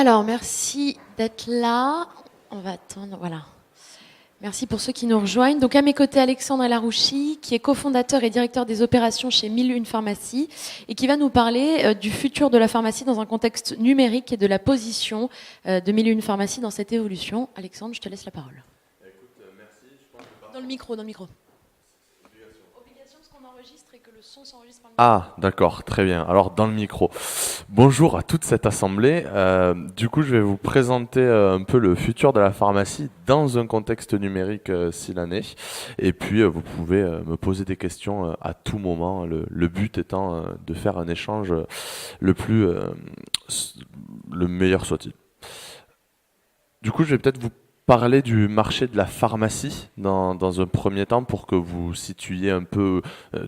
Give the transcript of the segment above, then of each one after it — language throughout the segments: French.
Alors, merci d'être là. On va attendre, voilà. Merci pour ceux qui nous rejoignent. Donc, à mes côtés, Alexandre Elarouchi, qui est cofondateur et directeur des opérations chez 1001 Pharmacie et qui va nous parler du futur de la pharmacie dans un contexte numérique et de la position de 1001 Pharmacie dans cette évolution. Alexandre, je te laisse la parole. Écoute, merci. Je pense que Dans le micro. Obligation parce qu'on enregistre et que le son s'enregistre par le micro. Ah, d'accord, très bien. Alors, dans le micro. Bonjour à toute cette assemblée. Du coup, je vais vous présenter un peu le futur de la pharmacie dans un contexte numérique s'il en est. Et puis, vous pouvez me poser des questions à tout moment. Le but étant de faire un échange le meilleur soit-il. Du coup, je vais peut-être vous parler du marché de la pharmacie dans un premier temps pour que vous situiez un peu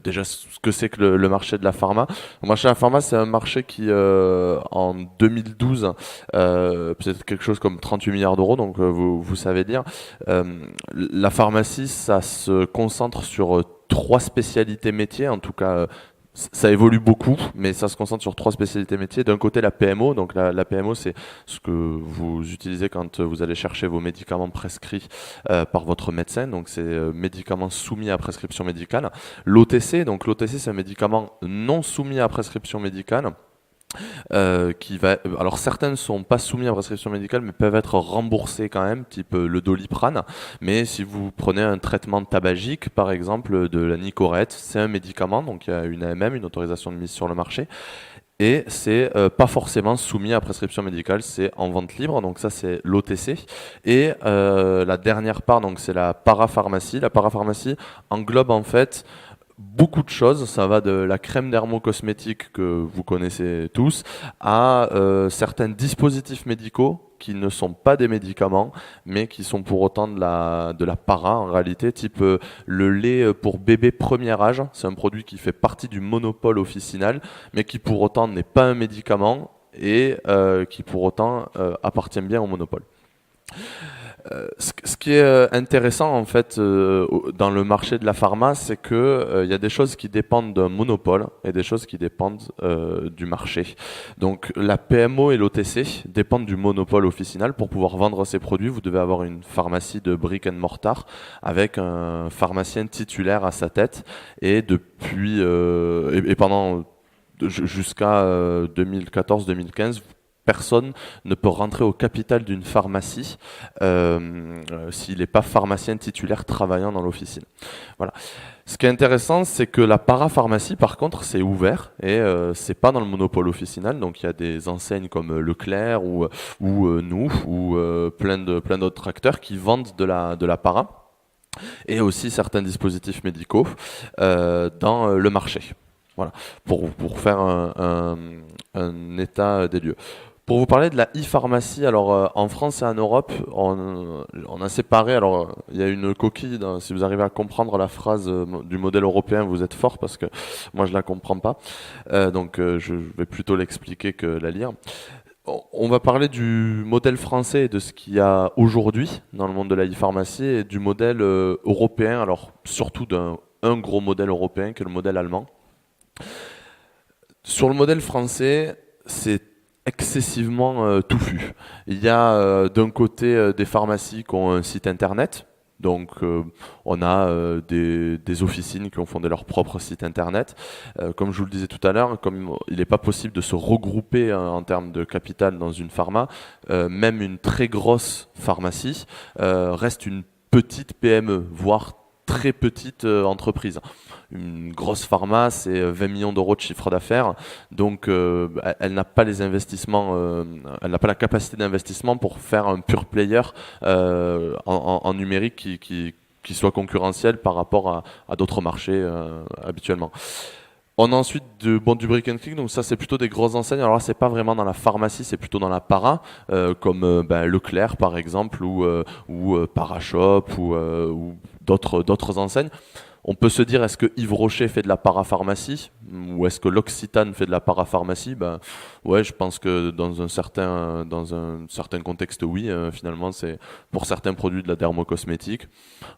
déjà ce que c'est que le marché de la pharma. Le marché de la pharma, c'est un marché qui, en 2012, peut-être quelque chose comme 38 milliards d'euros, donc vous savez dire. La pharmacie, ça se concentre sur trois spécialités métiers, en tout cas ça évolue beaucoup, mais ça se concentre sur trois spécialités métiers. D'un côté, la PMO. Donc la PMO, c'est ce que vous utilisez quand vous allez chercher vos médicaments prescrits par votre médecin. Donc c'est médicaments soumis à prescription médicale. L'OTC, donc l'OTC, c'est un médicament non soumis à prescription médicale. Alors certains ne sont pas soumis à prescription médicale mais peuvent être remboursés quand même, type le Doliprane. Mais si vous prenez un traitement tabagique, par exemple de la Nicorette, c'est un médicament, donc il y a une AMM, une autorisation de mise sur le marché. Et c'est pas forcément soumis à prescription médicale, c'est en vente libre, donc ça c'est l'OTC. Et la dernière part, donc c'est la parapharmacie. La parapharmacie englobe en fait beaucoup de choses, ça va de la crème dermocosmétique que vous connaissez tous à certains dispositifs médicaux qui ne sont pas des médicaments mais qui sont pour autant de la para en réalité, type le lait pour bébé premier âge, c'est un produit qui fait partie du monopole officinal mais qui pour autant n'est pas un médicament et qui pour autant appartient bien au monopole. Ce qui est intéressant en fait dans le marché de la pharma, c'est que il y a des choses qui dépendent d'un monopole et des choses qui dépendent du marché. Donc la PMO et l'OTC dépendent du monopole officinal. Pour pouvoir vendre ces produits, vous devez avoir une pharmacie de brick and mortar avec un pharmacien titulaire à sa tête et depuis et pendant jusqu'à 2014-2015. Personne ne peut rentrer au capital d'une pharmacie s'il n'est pas pharmacien titulaire travaillant dans l'officine. Voilà. Ce qui est intéressant, c'est que la parapharmacie, par contre, c'est ouvert et c'est pas dans le monopole officinal. Donc il y a des enseignes comme Leclerc ou nous ou plein d'autres acteurs qui vendent de la para et aussi certains dispositifs médicaux dans le marché. Voilà, pour faire un état des lieux. Pour vous parler de la e-pharmacie, alors en France et en Europe, on a séparé, alors il y a une coquille, si vous arrivez à comprendre la phrase du modèle européen, vous êtes fort parce que moi je la comprends pas, donc je vais plutôt l'expliquer que la lire. On va parler du modèle français et de ce qu'il y a aujourd'hui dans le monde de la e-pharmacie et du modèle européen, alors surtout d'un gros modèle européen qui est le modèle allemand. Sur le modèle français, c'est excessivement touffu. Il y a d'un côté des pharmacies qui ont un site internet. Donc on a des officines qui ont fondé leur propre site internet. Comme je vous le disais tout à l'heure, comme il n'est pas possible de se regrouper en termes de capital dans une pharma, même une très grosse pharmacie reste une petite PME, voire très petite entreprise. Une grosse pharma, c'est 20 millions d'euros de chiffre d'affaires, donc elle n'a pas les investissements, elle n'a pas la capacité d'investissement pour faire un pure player en numérique qui soit concurrentiel par rapport à d'autres marchés habituellement. On a ensuite du brick and click, donc ça c'est plutôt des grosses enseignes. Alors là c'est pas vraiment dans la pharmacie, c'est plutôt dans la para, comme Leclerc par exemple ou Parashop ou d'autres enseignes. On peut se dire, est-ce que Yves Rocher fait de la parapharmacie ou est-ce que l'Occitane fait de la parapharmacie? Ouais, je pense que dans un certain contexte, oui. Finalement, c'est pour certains produits de la dermocosmétique.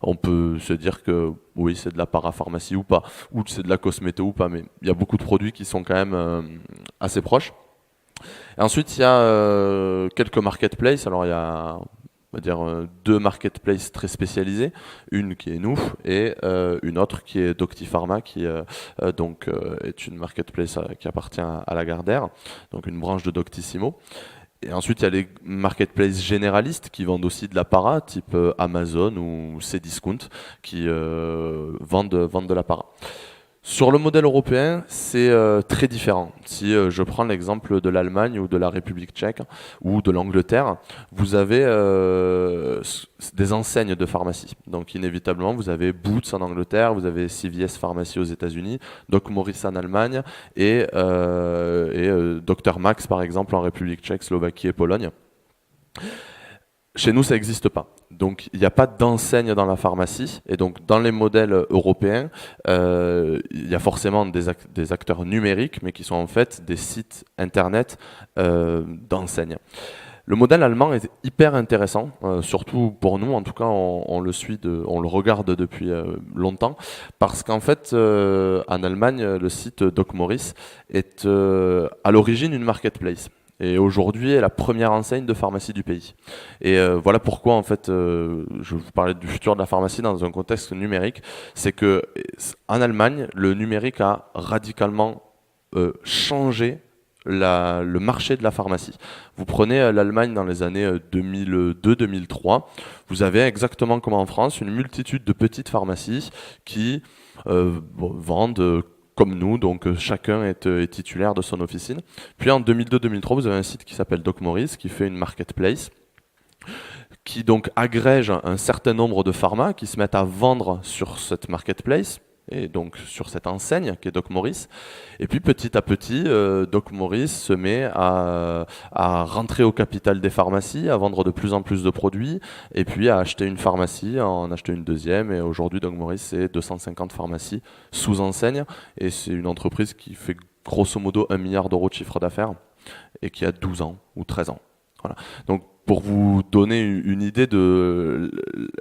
On peut se dire que oui, c'est de la parapharmacie ou pas, ou c'est de la cosméto ou pas. Mais il y a beaucoup de produits qui sont quand même assez proches. Et ensuite, il y a quelques marketplaces. Alors, il y a, on va dire, deux marketplaces très spécialisés. Une qui est nous et une autre qui est Doctipharma, qui donc est une marketplace qui appartient à Lagardère, donc une branche de Doctissimo. Et ensuite, il y a les marketplaces généralistes qui vendent aussi de l'apparat, type Amazon ou Cdiscount, qui vendent de l'apparat. Sur le modèle européen, c'est très différent. Si je prends l'exemple de l'Allemagne ou de la République tchèque ou de l'Angleterre, vous avez des enseignes de pharmacie. Donc inévitablement, vous avez Boots en Angleterre, vous avez CVS Pharmacy aux États-Unis, Doc Morris en Allemagne et Dr Max par exemple en République tchèque, Slovaquie et Pologne. Chez nous, ça n'existe pas. Donc, il n'y a pas d'enseigne dans la pharmacie. Et donc, dans les modèles européens, il y a forcément des acteurs numériques, mais qui sont en fait des sites internet d'enseignes. Le modèle allemand est hyper intéressant, surtout pour nous. En tout cas, on le regarde depuis longtemps, parce qu'en fait, en Allemagne, le site Doc Morris est à l'origine une marketplace. Et aujourd'hui est la première enseigne de pharmacie du pays. Et voilà pourquoi en fait je vous parlais du futur de la pharmacie dans un contexte numérique, c'est que en Allemagne le numérique a radicalement changé le marché de la pharmacie. Vous prenez l'Allemagne dans les années 2002-2003, vous avez exactement comme en France une multitude de petites pharmacies qui vendent comme nous, donc chacun est titulaire de son officine. Puis en 2002-2003, vous avez un site qui s'appelle Doc Morris, qui fait une marketplace, qui donc agrège un certain nombre de pharma qui se mettent à vendre sur cette marketplace, et donc sur cette enseigne qui est Doc Morris. Et puis petit à petit, Doc Morris se met à rentrer au capital des pharmacies, à vendre de plus en plus de produits, et puis à acheter une pharmacie, à en acheter une deuxième. Et aujourd'hui, Doc Morris, c'est 250 pharmacies sous enseigne, et c'est une entreprise qui fait grosso modo 1 milliard d'euros de chiffre d'affaires, et qui a 12 ans ou 13 ans. Voilà. Donc, pour vous donner une idée de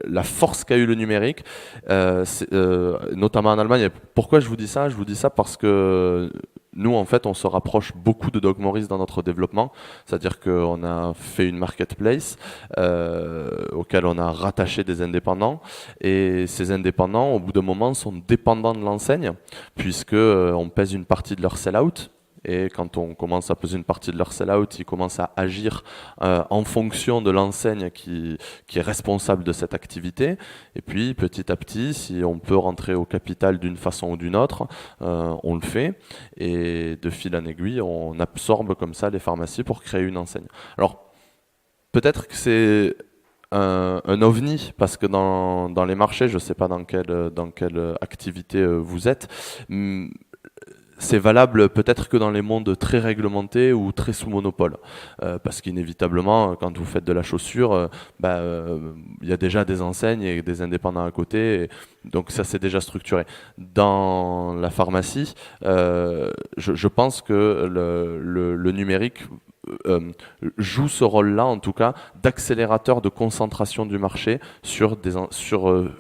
la force qu'a eu le numérique, notamment en Allemagne. Pourquoi je vous dis ça? Je vous dis ça parce que nous, en fait, on se rapproche beaucoup de Doc Morris dans notre développement. C'est-à-dire qu'on a fait une marketplace auquel on a rattaché des indépendants. Et ces indépendants, au bout d'un moment, sont dépendants de l'enseigne, puisque on pèse une partie de leur sell-out. Et quand on commence à peser une partie de leur sell-out, ils commencent à agir en fonction de l'enseigne qui est responsable de cette activité. Et puis, petit à petit, si on peut rentrer au capital d'une façon ou d'une autre, on le fait. Et de fil en aiguille, on absorbe comme ça les pharmacies pour créer une enseigne. Alors, peut-être que c'est un ovni, parce que dans les marchés, je ne sais pas dans quelle activité vous êtes, c'est valable peut-être que dans les mondes très réglementés ou très sous monopole. Parce qu'inévitablement, quand vous faites de la chaussure, y a déjà des enseignes et des indépendants à côté. Donc ça, c'est déjà structuré. Dans la pharmacie, je pense que le numérique joue ce rôle-là, en tout cas, d'accélérateur de concentration du marché sur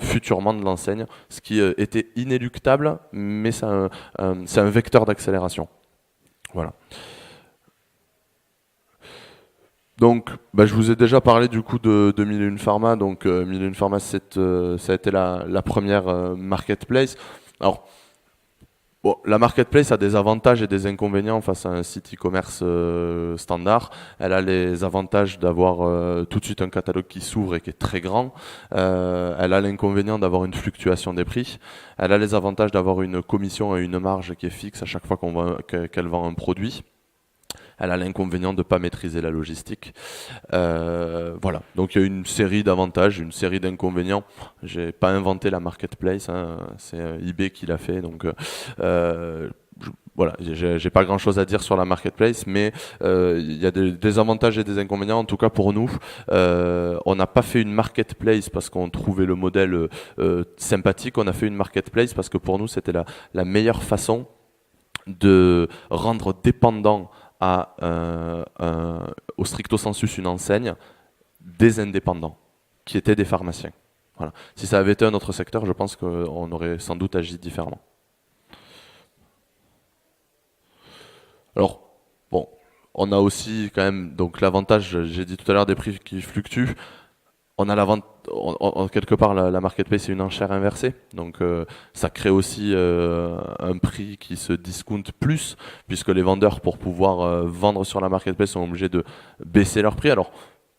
futurement de l'enseigne, ce qui était inéluctable, mais c'est un vecteur d'accélération. Voilà. Donc, je vous ai déjà parlé du coup de 1001 Pharma. Donc, 1001 Pharma, ça a été la première marketplace. Alors, bon, la marketplace a des avantages et des inconvénients face à un site e-commerce standard. Elle a les avantages d'avoir tout de suite un catalogue qui s'ouvre et qui est très grand. Elle a l'inconvénient d'avoir une fluctuation des prix. Elle a les avantages d'avoir une commission et une marge qui est fixe à chaque fois qu'elle vend un produit. Elle a l'inconvénient de ne pas maîtriser la logistique. Voilà. Donc il y a une série d'avantages, une série d'inconvénients. J'ai pas inventé la marketplace, hein. C'est eBay qui l'a fait. Donc voilà, j'ai pas grand chose à dire sur la marketplace, mais il y a des avantages et des inconvénients. En tout cas pour nous, on n'a pas fait une marketplace parce qu'on trouvait le modèle sympathique. On a fait une marketplace parce que pour nous c'était la meilleure façon de rendre dépendant au stricto sensus une enseigne des indépendants qui étaient des pharmaciens. Voilà. Si ça avait été un autre secteur, je pense qu'on aurait sans doute agi différemment. Alors, bon, On a aussi quand même donc l'avantage, j'ai dit tout à l'heure, des prix qui fluctuent. On a quelque part la marketplace c'est une enchère inversée, donc ça crée aussi un prix qui se discounte plus, puisque les vendeurs pour pouvoir vendre sur la marketplace sont obligés de baisser leur prix. Alors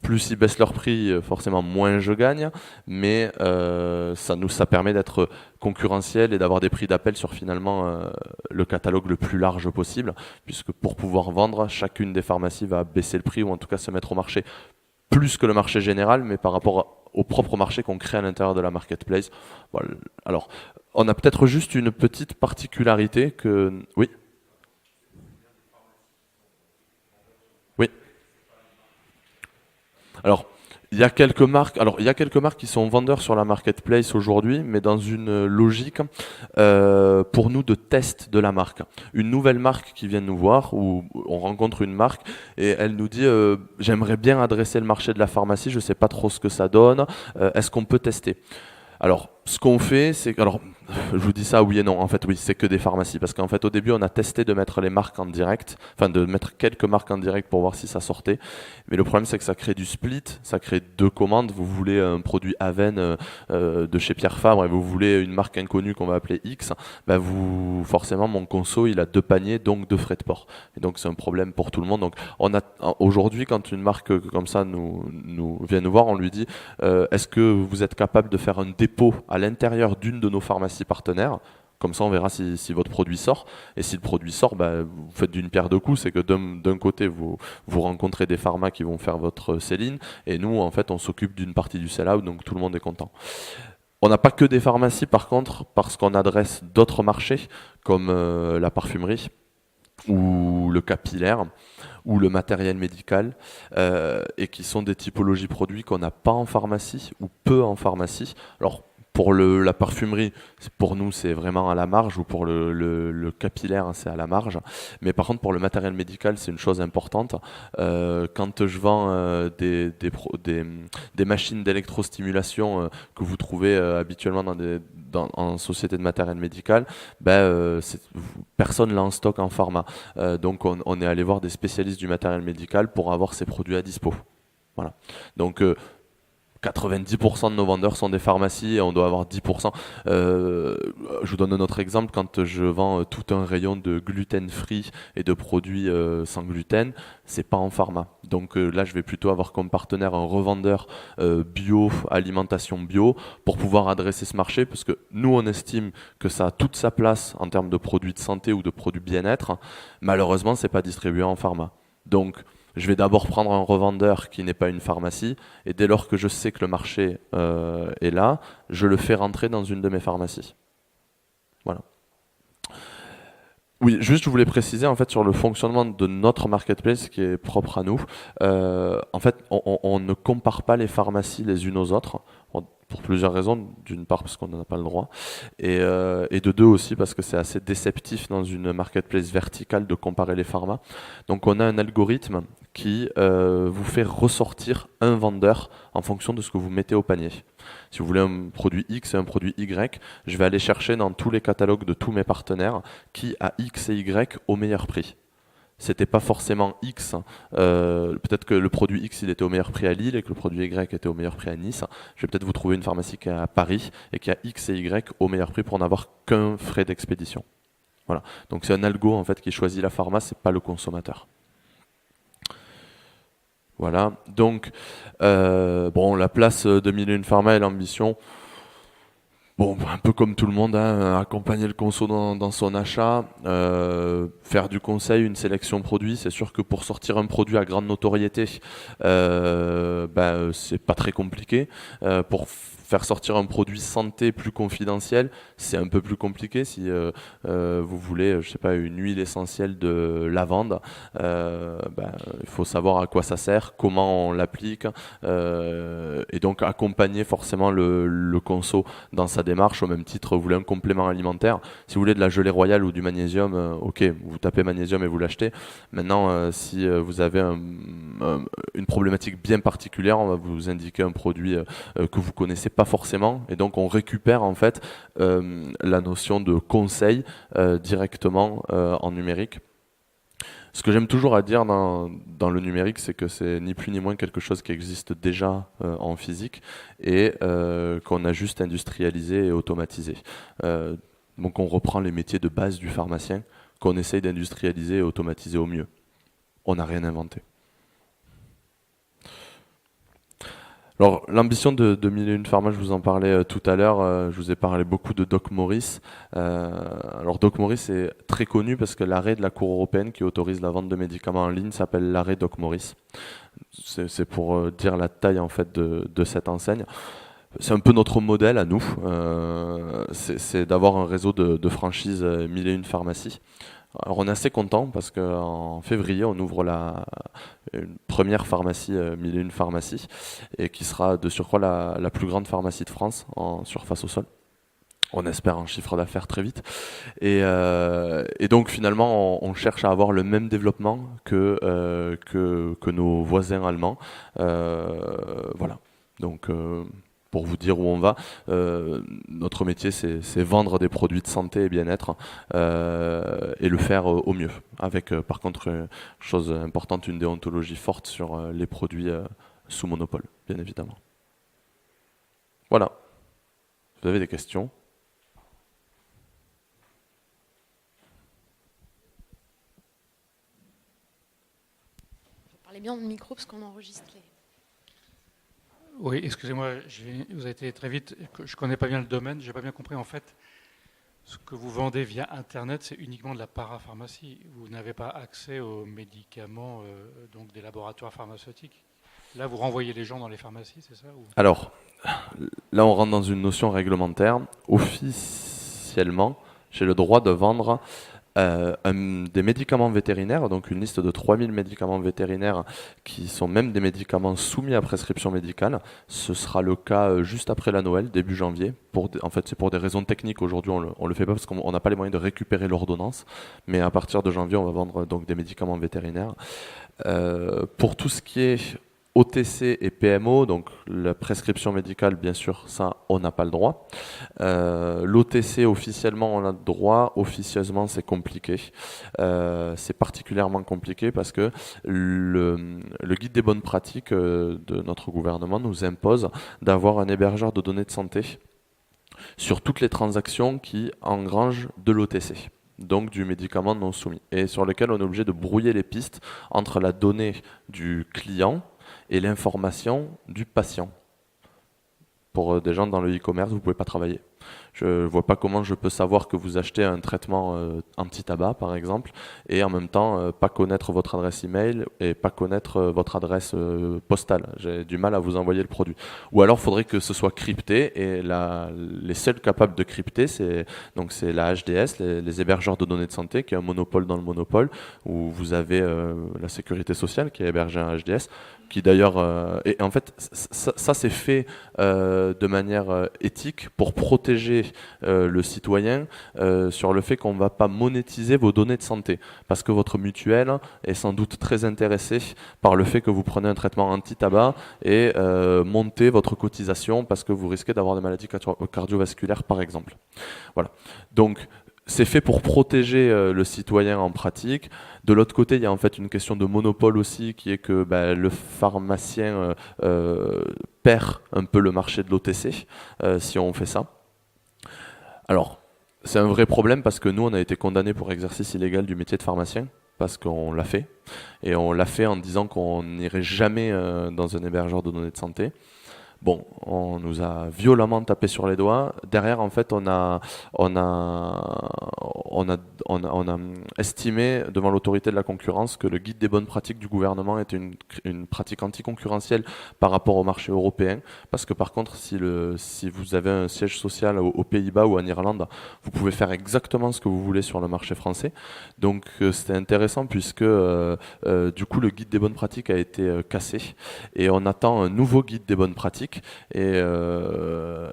plus ils baissent leur prix, forcément moins je gagne, mais ça permet d'être concurrentiel et d'avoir des prix d'appel sur finalement le catalogue le plus large possible, puisque pour pouvoir vendre, chacune des pharmacies va baisser le prix ou en tout cas se mettre au marché plus que le marché général, mais par rapport au propre marché qu'on crée à l'intérieur de la marketplace. Voilà. Alors, on a peut-être juste une petite particularité que... Oui. Oui. Alors, il y a quelques marques. Alors, il y a quelques marques qui sont vendeurs sur la marketplace aujourd'hui, mais dans une logique pour nous de test de la marque. Une nouvelle marque qui vient nous voir, ou on rencontre une marque et elle nous dit j'aimerais bien adresser le marché de la pharmacie, je sais pas trop ce que ça donne. Est-ce qu'on peut tester? Alors, ce qu'on fait, c'est... Alors, je vous dis ça oui et non. En fait, oui, c'est que des pharmacies. Parce qu'en fait, au début, on a testé de mettre les marques en direct. Enfin, de mettre quelques marques en direct pour voir si ça sortait. Mais le problème, c'est que ça crée du split. Ça crée deux commandes. Vous voulez un produit Aven de chez Pierre Fabre et vous voulez une marque inconnue qu'on va appeler X. Ben forcément, mon conso, il a deux paniers, donc deux frais de port. Et donc, c'est un problème pour tout le monde. Donc, aujourd'hui, quand une marque comme ça nous vient nous voir, on lui dit est-ce que vous êtes capable de faire un dépôt à l'intérieur d'une de nos pharmacies partenaires? Comme ça, on verra si votre produit sort. Et si le produit sort, vous faites d'une pierre deux coups. C'est que d'un côté, vous rencontrez des pharmas qui vont faire votre sell-in. Et nous, en fait, on s'occupe d'une partie du sell-out. Donc, tout le monde est content. On n'a pas que des pharmacies, par contre, parce qu'on adresse d'autres marchés, comme la parfumerie ou le capillaire ou le matériel médical, et qui sont des typologies produits qu'on n'a pas en pharmacie ou peu en pharmacie. Alors, pour la parfumerie, pour nous, c'est vraiment à la marge, ou pour le capillaire, c'est à la marge. Mais par contre, pour le matériel médical, c'est une chose importante. Quand je vends des machines d'électrostimulation que vous trouvez habituellement en société de matériel médical, personne l'a en stock en pharma. Donc, on est allé voir des spécialistes du matériel médical pour avoir ces produits à dispo. Voilà. Donc, 90% de nos vendeurs sont des pharmacies et on doit avoir 10%. Je vous donne un autre exemple. Quand je vends tout un rayon de gluten-free et de produits sans gluten, c'est pas en pharma. Donc là, je vais plutôt avoir comme partenaire un revendeur bio, alimentation bio, pour pouvoir adresser ce marché, parce que nous, on estime que ça a toute sa place en termes de produits de santé ou de produits bien-être. Malheureusement, c'est pas distribué en pharma. Donc, je vais d'abord prendre un revendeur qui n'est pas une pharmacie, et dès lors que je sais que le marché est là, je le fais rentrer dans une de mes pharmacies. Voilà. Oui, juste je voulais préciser en fait sur le fonctionnement de notre marketplace qui est propre à nous. En fait, on ne compare pas les pharmacies les unes aux autres. Pour plusieurs raisons, d'une part parce qu'on n'en a pas le droit, et de deux aussi parce que c'est assez déceptif dans une marketplace verticale de comparer les pharmas. Donc on a un algorithme qui vous fait ressortir un vendeur en fonction de ce que vous mettez au panier. Si vous voulez un produit X et un produit Y, je vais aller chercher dans tous les catalogues de tous mes partenaires qui a X et Y au meilleur prix. C'était pas forcément X. Peut-être que le produit X il était au meilleur prix à Lille et que le produit Y était au meilleur prix à Nice. Je vais peut-être vous trouver une pharmacie qui est à Paris et qui a X et Y au meilleur prix pour n'avoir qu'un frais d'expédition. Voilà. Donc c'est un algo en fait qui choisit la pharma, c'est pas le consommateur. Voilà. Donc la place de Mille et une Pharma et l'ambition. Bon, un peu comme tout le monde, hein, accompagner le conso dans son achat, faire du conseil, une sélection produit. C'est sûr que pour sortir un produit à grande notoriété, c'est pas très compliqué. Pour faire sortir un produit santé plus confidentiel, c'est un peu plus compliqué. Si vous voulez, je sais pas, une huile essentielle de lavande, il faut savoir à quoi ça sert, comment on l'applique, et donc accompagner forcément le conso dans sa démarche. Au même titre, vous voulez un complément alimentaire, si vous voulez de la gelée royale ou du magnésium, ok, vous tapez magnésium et vous l'achetez. Maintenant, si vous avez une problématique bien particulière, on va vous indiquer un produit que vous connaissez pas forcément, et donc on récupère en fait la notion de conseil directement en numérique. Ce que j'aime toujours à dire dans le numérique, c'est que c'est ni plus ni moins quelque chose qui existe déjà en physique et qu'on a juste industrialisé et automatisé. Donc on reprend les métiers de base du pharmacien qu'on essaye d'industrialiser et automatiser au mieux. On n'a rien inventé. Alors, l'ambition de 1001 Pharma, je vous en parlais tout à l'heure, je vous ai parlé beaucoup de Doc Morris. Alors, Doc Morris est très connu parce que l'arrêt de la Cour européenne qui autorise la vente de médicaments en ligne s'appelle l'arrêt Doc Morris. C'est pour dire la taille en fait de cette enseigne. C'est un peu notre modèle à nous, c'est d'avoir un réseau de franchises 1001 pharmacies. Alors on est assez content parce qu'en février on ouvre une première pharmacie 1001 pharmacie et qui sera de surcroît la plus grande pharmacie de France en surface au sol. On espère un chiffre d'affaires très vite. Et donc finalement on cherche à avoir le même développement que nos voisins allemands. Voilà. Donc pour vous dire où on va, notre métier c'est vendre des produits de santé et bien-être et le faire au mieux. Avec par contre, chose importante, une déontologie forte sur les produits sous monopole, bien évidemment. Voilà. Vous avez des questions ? Parlez bien dans le micro parce qu'on enregistre les... Oui, excusez-moi, vous avez été très vite. Je ne connais pas bien le domaine, je n'ai pas bien compris. En fait, ce que vous vendez via Internet, c'est uniquement de la parapharmacie. Vous n'avez pas accès aux médicaments donc des laboratoires pharmaceutiques. Là, vous renvoyez les gens dans les pharmacies, c'est ça ou... Alors, là, on rentre dans une notion réglementaire. Officiellement, j'ai le droit de vendre des médicaments vétérinaires, donc une liste de 3000 médicaments vétérinaires qui sont même des médicaments soumis à prescription médicale. Ce sera le cas juste après la Noël, début janvier. En fait, c'est pour des raisons techniques. Aujourd'hui, on le fait pas parce qu'on n'a pas les moyens de récupérer l'ordonnance. Mais à partir de janvier, on va vendre donc des médicaments vétérinaires. Pour tout ce qui est OTC et PMO, donc la prescription médicale, bien sûr, ça, on n'a pas le droit. L'OTC, officiellement, on a le droit. Officieusement, c'est compliqué. C'est particulièrement compliqué parce que le guide des bonnes pratiques de notre gouvernement nous impose d'avoir un hébergeur de données de santé sur toutes les transactions qui engrangent de l'OTC. Donc du médicament non soumis, et sur lequel on est obligé de brouiller les pistes entre la donnée du client et l'information du patient. Pour des gens dans le e-commerce, vous ne pouvez pas travailler. Je ne vois pas comment je peux savoir que vous achetez un traitement anti-tabac, par exemple, et en même temps pas connaître votre adresse email et pas connaître votre adresse postale. J'ai du mal à vous envoyer le produit. Ou alors, il faudrait que ce soit crypté, et les seuls capables de crypter, c'est la HDS, les hébergeurs de données de santé, qui est un monopole dans le monopole, où vous avez la sécurité sociale qui a hébergé un HDS, qui d'ailleurs... et en fait, ça c'est fait de manière éthique pour protéger le citoyen sur le fait qu'on ne va pas monétiser vos données de santé. Parce que votre mutuelle est sans doute très intéressée par le fait que vous prenez un traitement anti-tabac et montez votre cotisation parce que vous risquez d'avoir des maladies cardiovasculaires, par exemple. Voilà. Donc, c'est fait pour protéger le citoyen en pratique. De l'autre côté, il y a en fait une question de monopole aussi, qui est que le pharmacien perd un peu le marché de l'OTC si on fait ça. Alors, c'est un vrai problème parce que nous, on a été condamnés pour exercice illégal du métier de pharmacien, parce qu'on l'a fait. Et on l'a fait en disant qu'on n'irait jamais dans un hébergeur de données de santé. Bon, on nous a violemment tapé sur les doigts. Derrière, en fait, on a estimé devant l'autorité de la concurrence que le guide des bonnes pratiques du gouvernement était une pratique anticoncurrentielle par rapport au marché européen. Parce que par contre, si vous avez un siège social aux Pays-Bas ou en Irlande, vous pouvez faire exactement ce que vous voulez sur le marché français. Donc c'était intéressant puisque du coup le guide des bonnes pratiques a été cassé et on attend un nouveau guide des bonnes pratiques. Et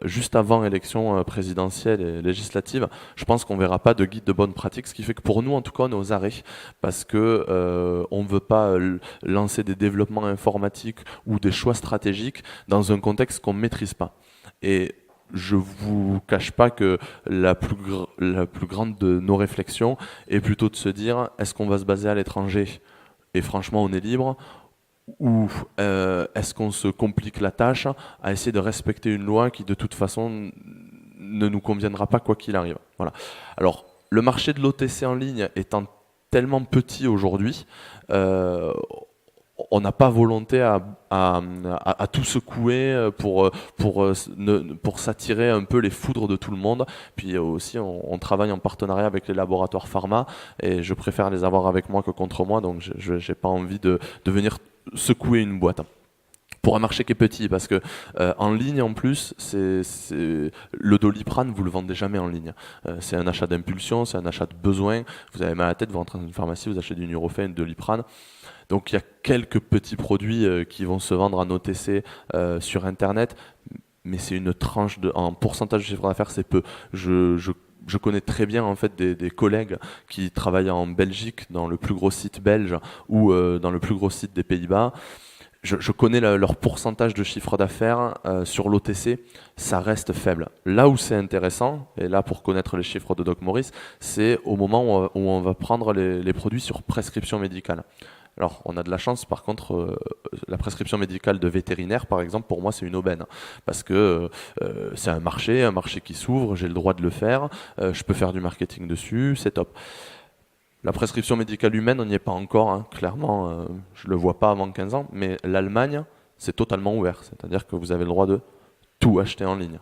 juste avant l'élection présidentielle et législative, je pense qu'on ne verra pas de guide de bonne pratique, ce qui fait que pour nous, en tout cas, on est aux arrêts, parce que on ne veut pas lancer des développements informatiques ou des choix stratégiques dans un contexte qu'on ne maîtrise pas. Et je vous cache pas que la plus grande de nos réflexions est plutôt de se dire, est-ce qu'on va se baser à l'étranger et franchement on est libre, ou est-ce qu'on se complique la tâche à essayer de respecter une loi qui de toute façon ne nous conviendra pas quoi qu'il arrive. Voilà. Alors le marché de l'OTC en ligne étant tellement petit aujourd'hui, on n'a pas volonté à tout secouer pour s'attirer un peu les foudres de tout le monde. Puis aussi, on travaille en partenariat avec les laboratoires pharma et je préfère les avoir avec moi que contre moi, donc je n'ai pas envie de venir secouer une boîte. Pour un marché qui est petit, parce que en ligne en plus, le Doliprane, vous le vendez jamais en ligne. C'est un achat d'impulsion, c'est un achat de besoin. Vous avez mal à la tête, vous rentrez dans une pharmacie, vous achetez du Nurofen, du Doliprane. Donc il y a quelques petits produits qui vont se vendre en OTC sur Internet, mais c'est une tranche en pourcentage de chiffre d'affaires, c'est peu. Je connais très bien en fait des collègues qui travaillent en Belgique, dans le plus gros site belge ou dans le plus gros site des Pays-Bas. Je connais leur pourcentage de chiffre d'affaires sur l'OTC, ça reste faible. Là où c'est intéressant, et là pour connaître les chiffres de Doc Morris, c'est au moment où on va prendre les produits sur prescription médicale. Alors on a de la chance, par contre, la prescription médicale de vétérinaire, par exemple, pour moi c'est une aubaine, parce que c'est un marché qui s'ouvre, j'ai le droit de le faire, je peux faire du marketing dessus, c'est top. La prescription médicale humaine, on n'y est pas encore, hein. Clairement, je ne le vois pas avant 15 ans, mais l'Allemagne, c'est totalement ouvert, c'est-à-dire que vous avez le droit de tout acheter en ligne,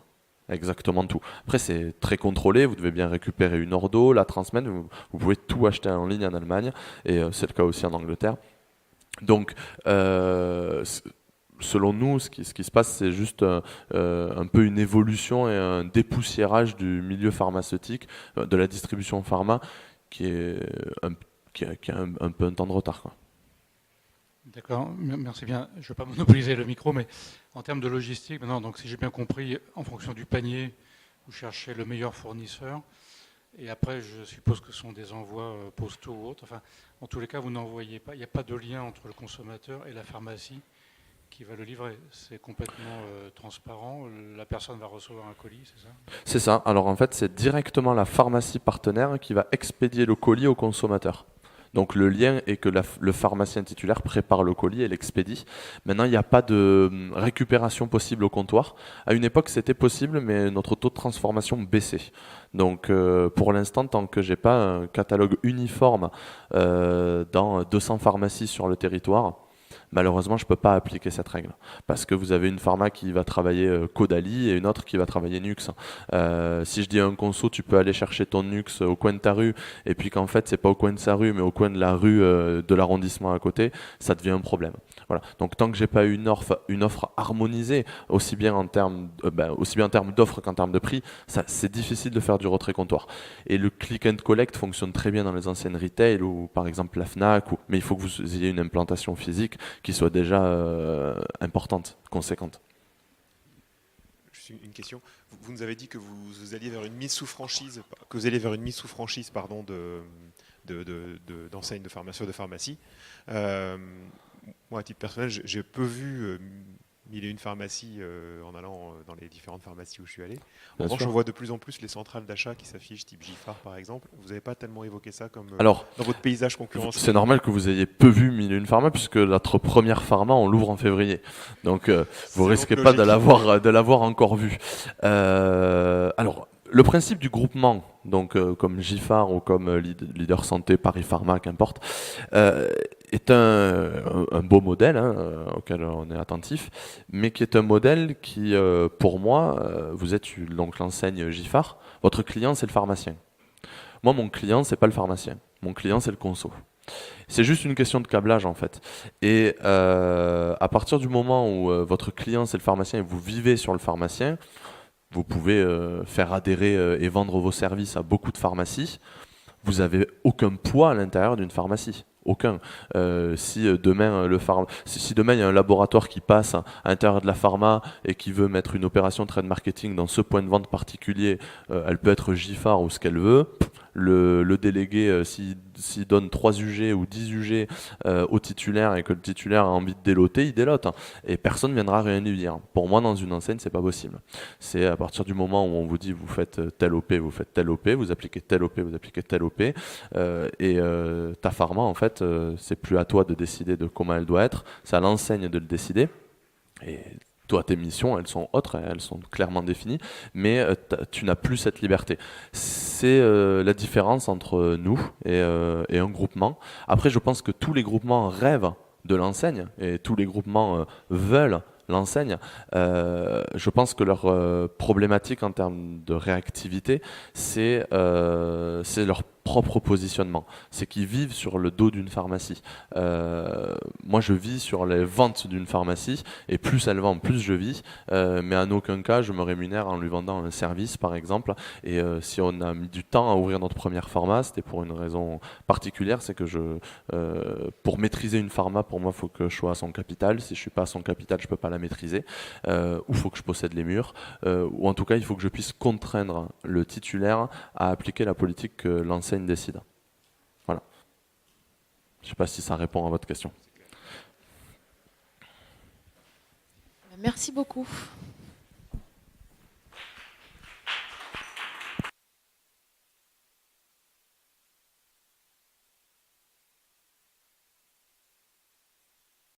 exactement tout. Après, c'est très contrôlé, vous devez bien récupérer une ordo, la transmettre, vous pouvez tout acheter en ligne en Allemagne, et c'est le cas aussi en Angleterre. Donc, selon nous, ce qui se passe, c'est juste un peu une évolution et un dépoussiérage du milieu pharmaceutique, de la distribution pharma, qui a un peu un temps de retard, quoi. D'accord, merci bien. Je ne vais pas monopoliser le micro, mais en termes de logistique, maintenant, donc si j'ai bien compris, en fonction du panier, vous cherchez le meilleur fournisseur. Et après, je suppose que ce sont des envois postaux ou autres. Enfin, en tous les cas, vous n'envoyez pas. Il n'y a pas de lien entre le consommateur et la pharmacie qui va le livrer. C'est complètement transparent. La personne va recevoir un colis, c'est ça ? C'est ça. Alors en fait, c'est directement la pharmacie partenaire qui va expédier le colis au consommateur. Donc le lien est que le pharmacien titulaire prépare le colis et l'expédie. Maintenant, il n'y a pas de récupération possible au comptoir. À une époque, c'était possible, mais notre taux de transformation baissait. Donc pour l'instant, tant que j'ai pas un catalogue uniforme dans 200 pharmacies sur le territoire, malheureusement, je ne peux pas appliquer cette règle parce que vous avez une pharma qui va travailler Caudalie et une autre qui va travailler Nux. Si je dis à un conso, tu peux aller chercher ton Nux au coin de ta rue et puis qu'en fait, c'est pas au coin de sa rue, mais au coin de la rue de l'arrondissement à côté, ça devient un problème. Voilà. Donc, tant que j'ai pas une offre harmonisée, aussi bien en termes d'offres qu'en termes de prix, c'est difficile de faire du retrait comptoir. Et le click and collect fonctionne très bien dans les anciennes retail ou par exemple la Fnac, mais il faut que vous ayez une implantation physique qui soit déjà importante, conséquente. Juste une question. Vous nous avez dit que vous alliez vers une mise sous franchise, d'enseignes de pharmacie. Moi, à titre personnel, j'ai peu vu mille et une pharmacies en allant dans les différentes pharmacies où je suis allé. En revanche, je vois de plus en plus les centrales d'achat qui s'affichent, type Giffard par exemple. Vous n'avez pas tellement évoqué ça comme dans votre paysage concurrentiel. C'est normal que vous ayez peu vu mille et une pharma puisque notre première pharma, on l'ouvre en février. Donc, vous risquez pas de l'avoir encore vu. Alors, le principe du groupement, donc comme Giffard ou comme Leader Santé, Paris Pharma, qu'importe, est un beau modèle auquel on est attentif, mais qui est un modèle qui, pour moi, vous êtes donc l'enseigne Giffard, votre client c'est le pharmacien. Moi, mon client c'est pas le pharmacien, mon client c'est le conso. C'est juste une question de câblage en fait. Et à partir du moment où votre client c'est le pharmacien et vous vivez sur le pharmacien, vous pouvez faire adhérer et vendre vos services à beaucoup de pharmacies. Vous n'avez aucun poids à l'intérieur d'une pharmacie. Aucun. Si demain il y a un laboratoire qui passe à l'intérieur de la pharma et qui veut mettre une opération trade marketing dans ce point de vente particulier, elle peut être Giffard ou ce qu'elle veut. le délégué, s'il donne 3 UG ou 10 UG au titulaire et que le titulaire a envie de déloter, il délote. Et personne ne viendra rien lui dire. Pour moi, dans une enseigne, c'est pas possible. C'est à partir du moment où on vous dit vous faites tel OP, vous faites tel OP, vous appliquez tel OP, vous appliquez tel OP, ta pharma, en fait, c'est plus à toi de décider de comment elle doit être, c'est à l'enseigne de le décider. Et toi, tes missions, elles sont autres, elles sont clairement définies, mais tu n'as plus cette liberté. C'est la différence entre nous et un groupement. Après, je pense que tous les groupements rêvent de l'enseigne et tous les groupements veulent l'enseigne. Je pense que leur problématique en termes de réactivité, c'est leur propre positionnement. C'est qu'ils vivent sur le dos d'une pharmacie. Moi, je vis sur les ventes d'une pharmacie, et plus elle vend, plus je vis. Mais en aucun cas, je me rémunère en lui vendant un service, par exemple. Et si on a mis du temps à ouvrir notre première pharma, c'était pour une raison particulière, c'est que pour maîtriser une pharma, pour moi, il faut que je sois à son capital. Si je suis pas à son capital, je peux pas la maîtriser. Ou il faut que je possède les murs. Ou en tout cas, il faut que je puisse contraindre le titulaire à appliquer la politique que l'enseigne décide. Voilà. Je ne sais pas si ça répond à votre question. Merci beaucoup.